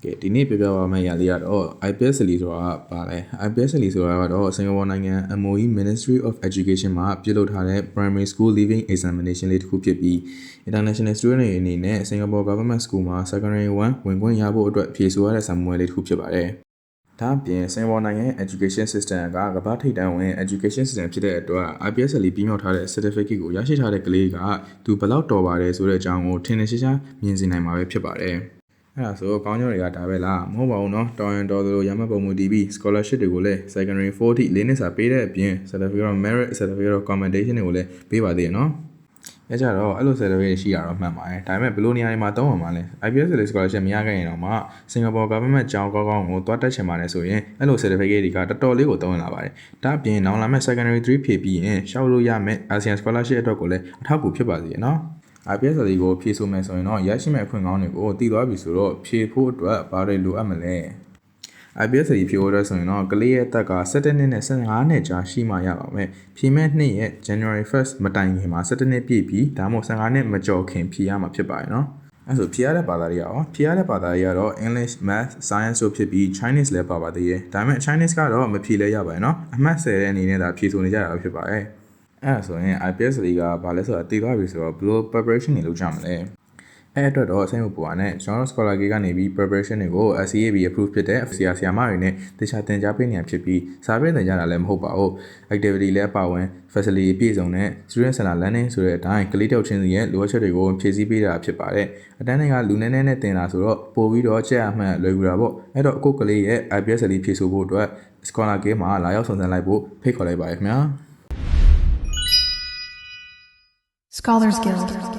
ကဲဒီနေ့ပြပြပါမယ့်ရာလေးကတော့ IPS လေးဆိုတာပါလဲ IPS လေးဆိုတာကတော့စင်ကာပူနိုင်ငံ MOE Ministry of Education မှာပြုလုပ်ထားတဲ့ Primary School Leaving Examination လေးတစ်ခုဖြစ်ပြီး International Student တွေအနေနဲ့ Singapore Government School မှာ Secondary 1ဝင်ခွင့်ရဖို့အတွက်ဖြေဆိုရတဲ့စာမေးပွဲလေးတစ်ခုဖြစ်ပါတယ်။ဒါအပြင်စင်ကာပူနိုင်ငံ Education System ကကမ္ဘာထိပ်တန်းဝင် Education System ဖြစ်တဲ့အတွက် IPS လေးပြီးမြောက်ထားတဲ့ Certificate ကိုရရှိထားတဲ့ကလေးကသူဘယ်လောက်တော်ပါတယ်ဆိုတဲ့အကြောင်းကိုထင်ထင်ရှားရှားမြင်စေနိုင်မှာပဲဖြစ်ပါတယ်။အဲ့ဒါဆိုကောင်းကျိုးတွေကဒါပဲလားမဟုတ်ပါဘူးเนาะတော်ရင်တော်သလိုရမှတ်ပုံမူတည်ပြီး scholarship တွေကိုလည်း secondary 4ထိ၄နှစ်စာပေးတဲ့အပြင် certificate of merit certificate of commendation တွေကိုလည်းပေးပါသေးတယ်เนาะအဲကြတော့အဲ့လို certificate ရှိရတော့မှန်ပါတယ်ဒါပေမဲ့ဘယ်လိုနေရာတွေမှာသုံးအောင်မလဲ IPS လေး scholarship မရခဲ့ရင်တော့မှ Singapore government ကျောင်းကောင်းကောင်းကိုတွားတက်ချင်ပါတယ်ဆိုရင်အဲ့လို certificate တွေကတော်တော်လေးကိုသုံးလာပါတယ်ဒါအပြင်နောက်လာမဲ့ secondary 3ဖြည့်ပြီးရင်ရှောက်လို့ရမယ့် ASEAN scholarship အတွက်ကိုလည်းအထောက်အကူဖြစ်ပါစေเนาะIPS လေးကိုဖြည့်ဆိုမယ်ဆိုရင်တော့ရရှိမဲ့အခွင့်ကောင်းတွေကိုတည်သွားပြီဆိုတော့ဖြည့်ဖို့အတွက်ဘာတွေလိုအပ်မလဲ IPS လေးဖြည့်ဖို့အတွက်ဆိုရင်တော့ကလေးရဲ့အသက်က17နှစ်နဲ့15နှစ်ကြားရှိမှရပါမယ်ဖြည့်မဲ့နှစ်ရဲ့ January 1st မတိုင်ခင်မှာ17နှစ်ပြည့်ပြီးဒါမှမဟုတ်15နှစ်မကျော်ခင်ဖြည့်ရမှာဖြစ်ပါတယ်နော်အဲ့ဆိုဖြည့်ရတဲ့ဘာသာတွေရောဖြည့်ရတဲ့ဘာသာတွေကတော့ English, Math, Science တို့ဖြစ်ပြီး Chinese လည်းပါပါသေးတယ်ဒါပေမဲ့ Chinese ကတော့မဖြည့်လဲရပါတယ်နော်အမှတ်10တဲ့အနေနဲ့ဒါဖြည့်ဆိုနေကြတာဖြစ်ပါတယ်အဲ့ဒါဆိုရင် IPS လေးကဘာလဲဆိုတာတည်သွားပြီဆိုတော့ blue preparation တွေလုပ်ကြမှာလဲအဲ့အတွက်တော့အစိမ်းဥပ္ပဝါနဲ့ကျွန်တော် scholar ကြီးကနေပြီး preparation တွေကို SCAB approve ဖြစ်တဲ့ဆရာမတွေနဲ့တခြားသင်ကြားပေးနေရဖြစ်ပြီးစာပေးသင်ကြားတာလည်းမဟုတ်ပါဘူး activity လည်းပါဝင် facility ပြည့်စုံတဲ့ student center learning ဆိုတဲ့အတိုင်းကလေးတောက်ချင်းစီရဲ့လိုအပ်ချက်တွေကိုဖြည့်ဆည်းပေးတာဖြစ်ပါတယ်အတန်းတွေကလူနည်းနည်းနဲ့တင်တာဆိုတော့ပို့ပြီးတော့ချက်အမှန်လွယ်ကူတာပေါ့အဲ့တော့အခုကလေးရဲ့ IPS လေးဖြည့်ဆို့ဖို့အတွက် scholar ကြီးမှာလာရောက်ဆောင်စမ်းလိုက်ဖို့ဖိတ်ခေါ်လိုက်ပါရခင်ဗျာScholars Guild